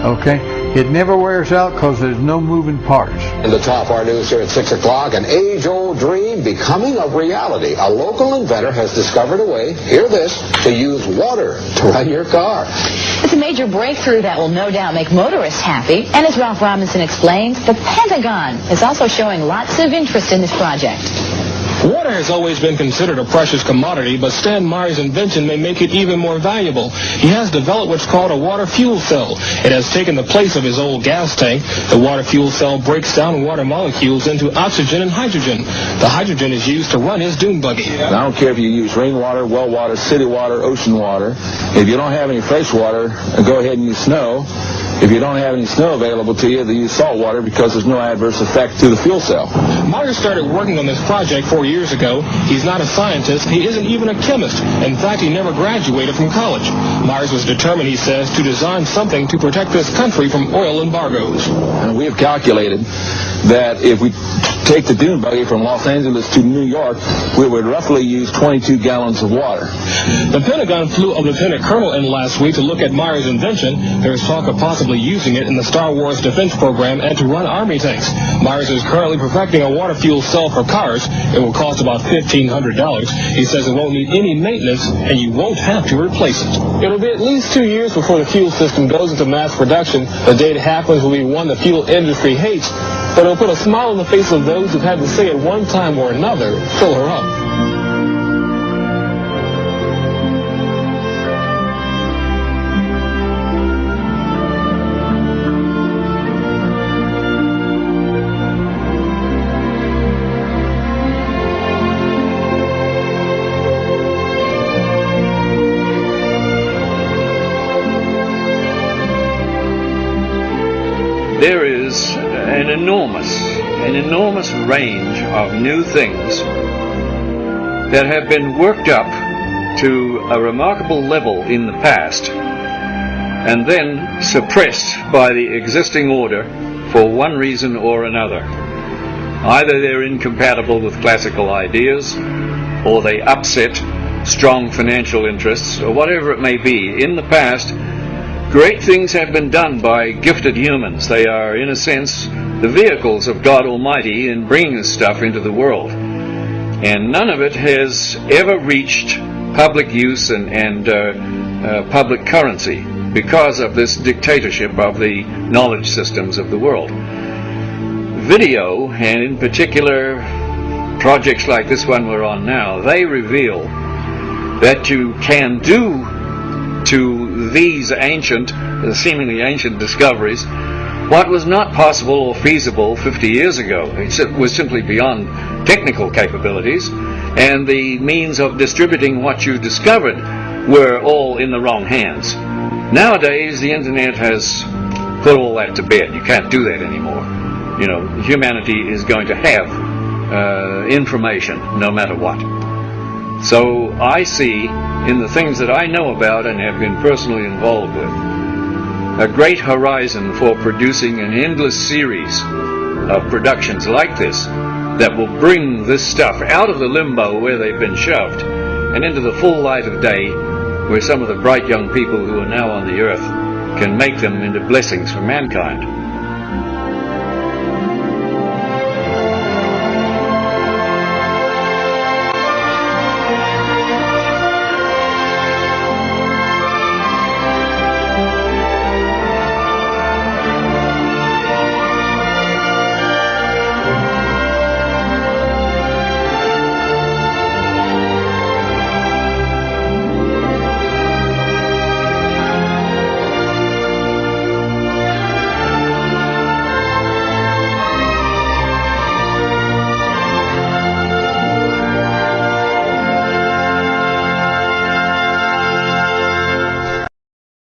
Okay? It never wears out because there's no moving parts. In the top our news here at 6 o'clock, an age-old dream becoming a reality. A local inventor has discovered a way, hear this, to use water to run your car. It's a major breakthrough that will no doubt make motorists happy. And as Ralph Robinson explains, the Pentagon is also showing lots of interest in this project. Water has always been considered a precious commodity, but Stan Meyer's invention may make it even more valuable. He has developed what's called a water fuel cell. It has taken the place of his old gas tank. The water fuel cell breaks down water molecules into oxygen and hydrogen. The hydrogen is used to run his dune buggy. I don't care if you use rainwater, well water, city water, ocean water. If you don't have any fresh water, go ahead and use snow. If you don't have any snow available to you, then use salt water because there's no adverse effect to the fuel cell. Meyer started working on this project 4 years ago. He's not a scientist. He isn't even a chemist. In fact, he never graduated from college. Myers was determined, he says, to design something to protect this country from oil embargoes. And we have calculated that if we take the dune buggy from Los Angeles to New York, we would roughly use 22 gallons of water. The Pentagon flew a lieutenant colonel in last week to look at Meyer's invention. There's talk of possibly using it in the Star Wars defense program and to run Army tanks. Myers is currently perfecting a water fuel cell for cars. It will cost about $1,500. He says it won't need any maintenance, and you won't have to replace it. It'll be at least 2 years before the fuel system goes into mass production. The day it happens will be one the fuel industry hates, but it'll put a smile on the face of those who've had to say at one time or another, fill her up. There is an enormous range of new things that have been worked up to a remarkable level in the past and then suppressed by the existing order for one reason or another. Either they're incompatible with classical ideas, or they upset strong financial interests, or whatever it may be. In the past, great things have been done by gifted humans. They are, in a sense, the vehicles of God Almighty in bringing this stuff into the world. And none of it has ever reached public use and public currency because of this dictatorship of the knowledge systems of the world. Video, and in particular projects like this one we're on now, they reveal that you can do to these seemingly ancient discoveries what was not possible or feasible 50 years ago. It was simply beyond technical capabilities, and the means of distributing what you discovered were all in the wrong hands. Nowadays, the internet has put all that to bed. You can't do that anymore. You know, humanity is going to have information no matter what. So I see in the things that I know about and have been personally involved with a great horizon for producing an endless series of productions like this that will bring this stuff out of the limbo where they've been shoved and into the full light of day, where some of the bright young people who are now on the earth can make them into blessings for mankind.